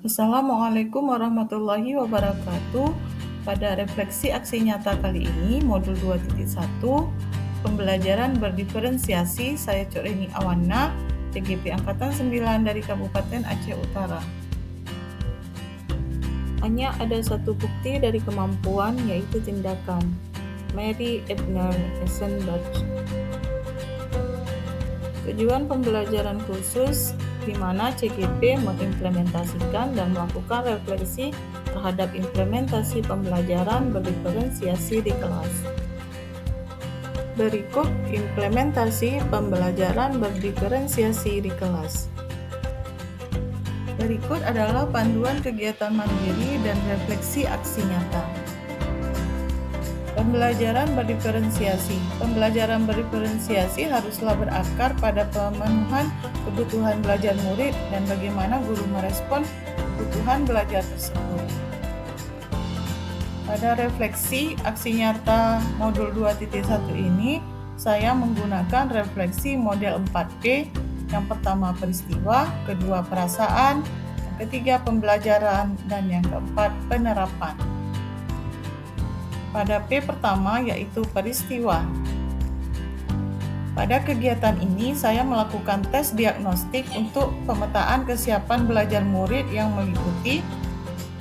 Assalamualaikum warahmatullahi wabarakatuh. Pada refleksi aksi nyata kali ini, modul 2.1, pembelajaran berdiferensiasi, saya Corini Awana, TGP Angkatan 9 dari Kabupaten Aceh Utara. Hanya ada satu bukti dari kemampuan, yaitu tindakan. Mary Ebner Eisenberg. Tujuan pembelajaran khusus di mana CGP mengimplementasikan dan melakukan refleksi terhadap implementasi pembelajaran berdiferensiasi di kelas. Berikut implementasi pembelajaran berdiferensiasi di kelas. Berikut adalah panduan kegiatan mandiri dan refleksi aksi nyata. Pembelajaran berdiferensiasi. Pembelajaran berdiferensiasi haruslah berakar pada pemenuhan kebutuhan belajar murid dan bagaimana guru merespon kebutuhan belajar tersebut. Pada refleksi aksi nyata modul 2.1 ini, saya menggunakan refleksi model 4P, yang pertama peristiwa, kedua perasaan, yang ketiga pembelajaran, dan yang keempat penerapan. Pada P pertama, yaitu peristiwa. Pada kegiatan ini, saya melakukan tes diagnostik untuk pemetaan kesiapan belajar murid yang meliputi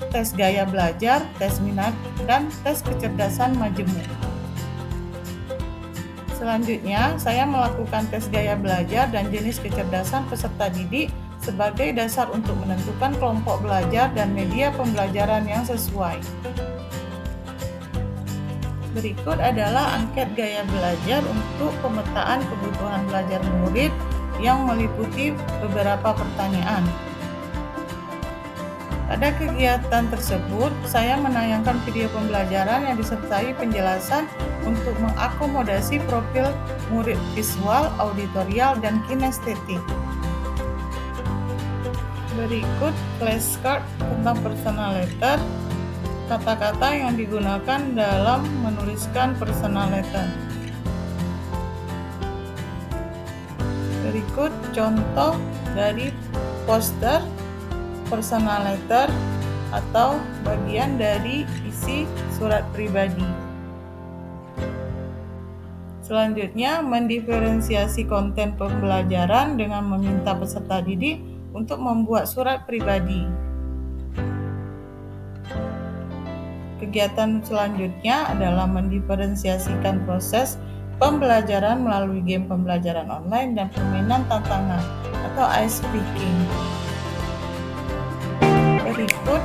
tes gaya belajar, tes minat, dan tes kecerdasan majemuk. Selanjutnya, saya melakukan tes gaya belajar dan jenis kecerdasan peserta didik sebagai dasar untuk menentukan kelompok belajar dan media pembelajaran yang sesuai. Berikut adalah angket gaya belajar untuk pemetaan kebutuhan belajar murid yang meliputi beberapa pertanyaan. Pada kegiatan tersebut, saya menayangkan video pembelajaran yang disertai penjelasan untuk mengakomodasi profil murid visual, auditorial, dan kinestetik. Berikut flashcard tentang personal letter. Kata-kata yang digunakan dalam menuliskan personal letter. Berikut contoh dari poster personal letter atau bagian dari isi surat pribadi. Selanjutnya, mendiferensiasi konten pembelajaran dengan meminta peserta didik untuk membuat surat pribadi. Kegiatan selanjutnya adalah mendiferensiasikan proses pembelajaran melalui game pembelajaran online dan permainan tantangan atau ice breaking. Berikut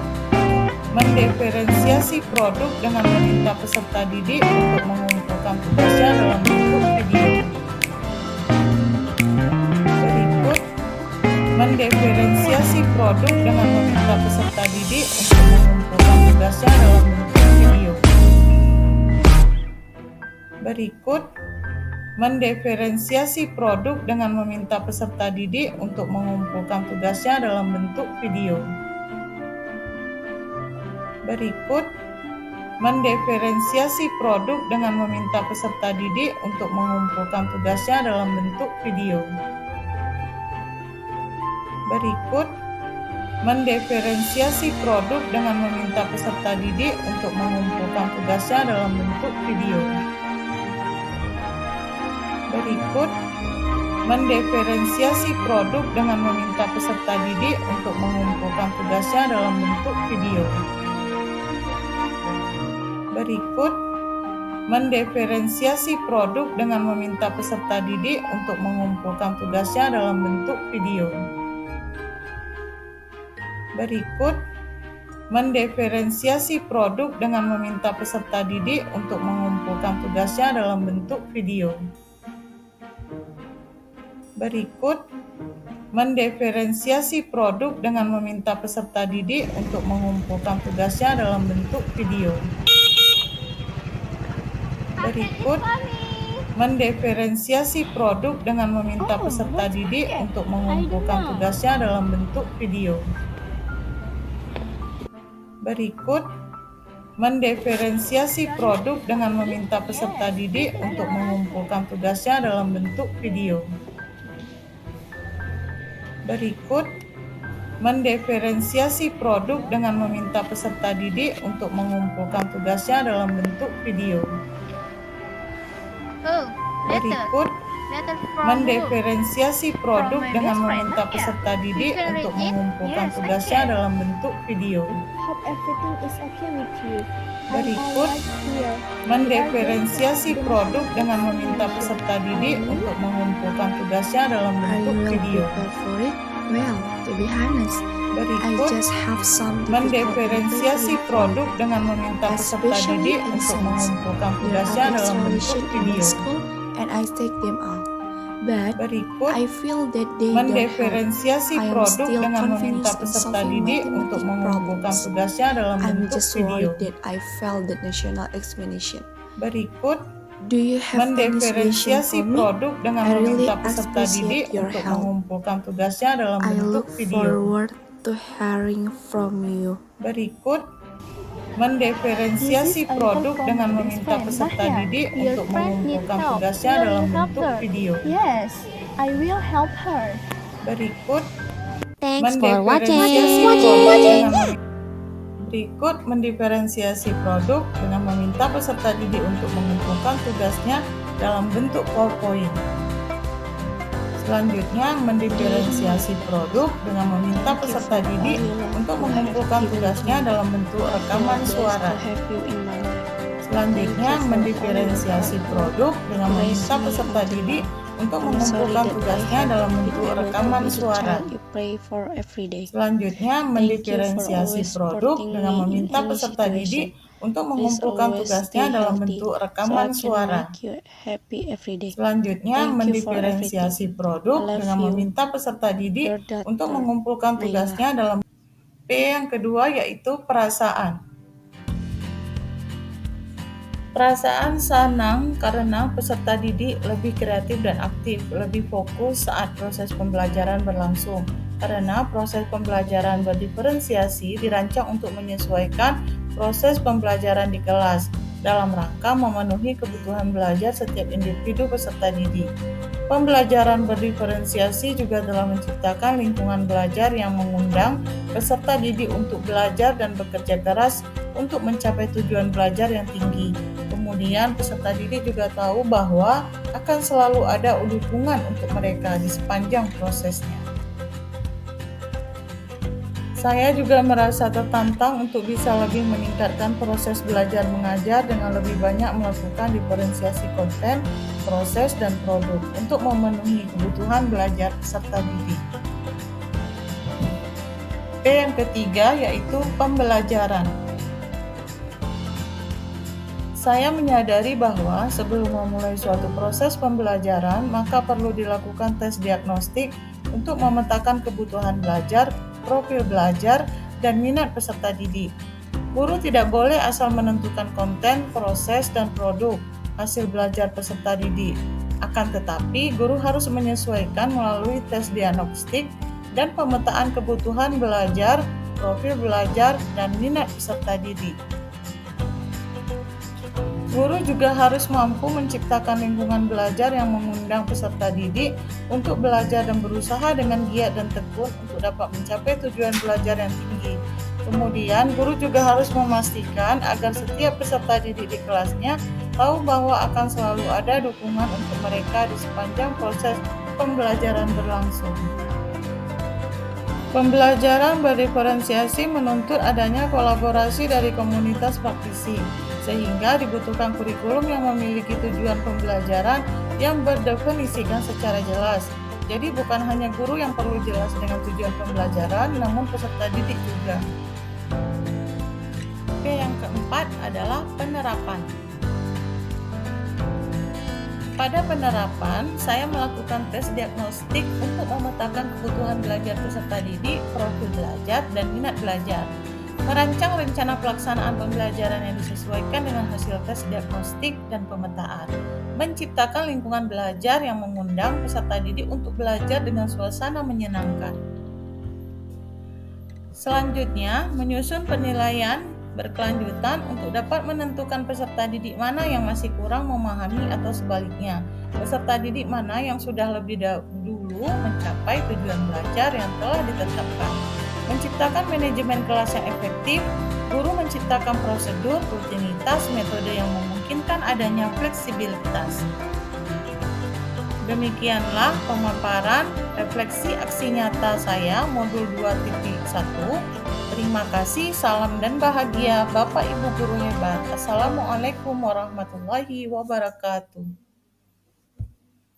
mendiferensiasi produk dengan meminta peserta didik untuk mengumpulkan tugasnya dalam bentuk video. Berikut mendiferensiasi produk dengan meminta peserta didik untuk mengumpulkan tugasnya dalam bentuk video. Berikut mendiferensiasi produk dengan meminta peserta didik untuk mengumpulkan tugasnya dalam bentuk video. Berikut mendiferensiasi produk dengan meminta peserta didik untuk mengumpulkan tugasnya dalam bentuk video. Berikut mendiferensiasi produk dengan meminta peserta didik untuk mengumpulkan tugasnya dalam bentuk video. Berikut mendiferensiasi produk dengan meminta peserta didik untuk mengumpulkan tugasnya dalam bentuk video. Berikut mendiferensiasi produk dengan meminta peserta didik untuk mengumpulkan tugasnya dalam bentuk video. Berikut mendiferensiasi produk dengan meminta peserta didik untuk mengumpulkan tugasnya dalam bentuk video. Berikut mendiferensiasi produk dengan meminta peserta didik untuk mengumpulkan tugasnya dalam bentuk video. Berikut mendiferensiasi produk dengan meminta peserta didik untuk mengumpulkan tugasnya dalam bentuk video. Berikut mendiferensiasi produk dengan meminta peserta didik untuk mengumpulkan tugasnya dalam bentuk video. Berikut Mendiferensiasi produk dengan meminta peserta didik untuk mengumpulkan tugasnya dalam bentuk video. Oh, Berikut, letter from who? mendiferensiasi produk From my dengan best friend, meminta Nadia. peserta didik You can untuk read it? mengumpulkan Yes, I tugasnya can. dalam bentuk video. Hope everything is okay with you. Berikut, I'm alright here. mendiferensiasi produk dengan meminta peserta didik Are you? untuk mengumpulkan tugasnya dalam Are bentuk you well video. prepared for it? Well, to be honest, I Berikut, just have some difficult mendiferensiasi produk dengan meminta peserta especially didik in untuk science. mengumpulkan There tugasnya are dalam bentuk installation in my video. school and I take them out. But Berikut, I feel that they don't help. mendiferensiasi I am produk still dengan meminta confused in peserta solving didik untuk mathematic mengumpulkan problems. tugasnya dalam I'm bentuk just video. worried that I failed the national examination. Berikut, Do you have any suggestion mendiferensiasi for me? produk dengan I really meminta peserta didik appreciate your untuk help. mengumpulkan tugasnya dalam I bentuk look video. forward to hearing from you. Berikut, This mendiferensiasi is a produk letter from dengan my best meminta friend, peserta Nahya. didik Your untuk friend need mengumpulkan help. tugasnya Will dalam you help bentuk her? video. Yes, I will help her. Berikut, Thanks for watching. mendiferensiasi produk dengan berikut mendiferensiasi produk dengan meminta peserta didik untuk mengumpulkan tugasnya dalam bentuk PowerPoint. Selanjutnya, mendiferensiasi produk dengan meminta peserta didik untuk mengumpulkan tugasnya dalam bentuk rekaman suara. Selanjutnya, mendiferensiasi produk dengan meminta peserta didik untuk mengumpulkan tugasnya dalam bentuk rekaman suara. Selanjutnya, mendiferensiasi produk dengan meminta peserta didik untuk mengumpulkan tugasnya dalam bentuk rekaman suara. Selanjutnya, mendiferensiasi produk dengan meminta peserta didik untuk mengumpulkan tugasnya dalam P yang kedua yaitu perasaan. Perasaan senang karena peserta didik lebih kreatif dan aktif, lebih fokus saat proses pembelajaran berlangsung. Karena proses pembelajaran berdiferensiasi dirancang untuk menyesuaikan proses pembelajaran di kelas dalam rangka memenuhi kebutuhan belajar setiap individu peserta didik. Pembelajaran berdiferensiasi juga telah menciptakan lingkungan belajar yang mengundang peserta didik untuk belajar dan bekerja keras untuk mencapai tujuan belajar yang tinggi. Kemudian peserta didik juga tahu bahwa akan selalu ada dukungan untuk mereka di sepanjang prosesnya. Saya juga merasa tertantang untuk bisa lebih meningkatkan proses belajar mengajar dengan lebih banyak melakukan diferensiasi konten, proses, dan produk untuk memenuhi kebutuhan belajar peserta didik. P yang ketiga yaitu pembelajaran. Saya menyadari bahwa sebelum memulai suatu proses pembelajaran, maka perlu dilakukan tes diagnostik untuk memetakan kebutuhan belajar, profil belajar, dan minat peserta didik. Guru tidak boleh asal menentukan konten, proses, dan produk hasil belajar peserta didik. Akan tetapi, guru harus menyesuaikan melalui tes diagnostik dan pemetaan kebutuhan belajar, profil belajar, dan minat peserta didik. Guru juga harus mampu menciptakan lingkungan belajar yang mengundang peserta didik untuk belajar dan berusaha dengan giat dan tekun untuk dapat mencapai tujuan belajar yang tinggi. Kemudian, guru juga harus memastikan agar setiap peserta didik di kelasnya tahu bahwa akan selalu ada dukungan untuk mereka di sepanjang proses pembelajaran berlangsung. Pembelajaran berdiferensiasi menuntut adanya kolaborasi dari komunitas praktisi, sehingga dibutuhkan kurikulum yang memiliki tujuan pembelajaran yang berdefinisikan secara jelas. Jadi bukan hanya guru yang perlu jelas dengan tujuan pembelajaran, namun peserta didik juga. P yang keempat adalah penerapan. Pada penerapan, saya melakukan tes diagnostik untuk memetakan kebutuhan belajar peserta didik, profil belajar, dan minat belajar. Merancang rencana pelaksanaan pembelajaran yang disesuaikan dengan hasil tes diagnostik dan pemetaan. Menciptakan lingkungan belajar yang mengundang peserta didik untuk belajar dengan suasana menyenangkan. Selanjutnya, menyusun penilaian berkelanjutan untuk dapat menentukan peserta didik mana yang masih kurang memahami atau sebaliknya, peserta didik mana yang sudah lebih dulu mencapai tujuan belajar yang telah ditetapkan. Menciptakan manajemen kelas yang efektif, guru menciptakan prosedur, rutinitas, metode yang memungkinkan adanya fleksibilitas. Demikianlah pemaparan refleksi aksi nyata saya modul 2.1. Terima kasih, salam dan bahagia Bapak Ibu Guru hebat. Assalamualaikum warahmatullahi wabarakatuh.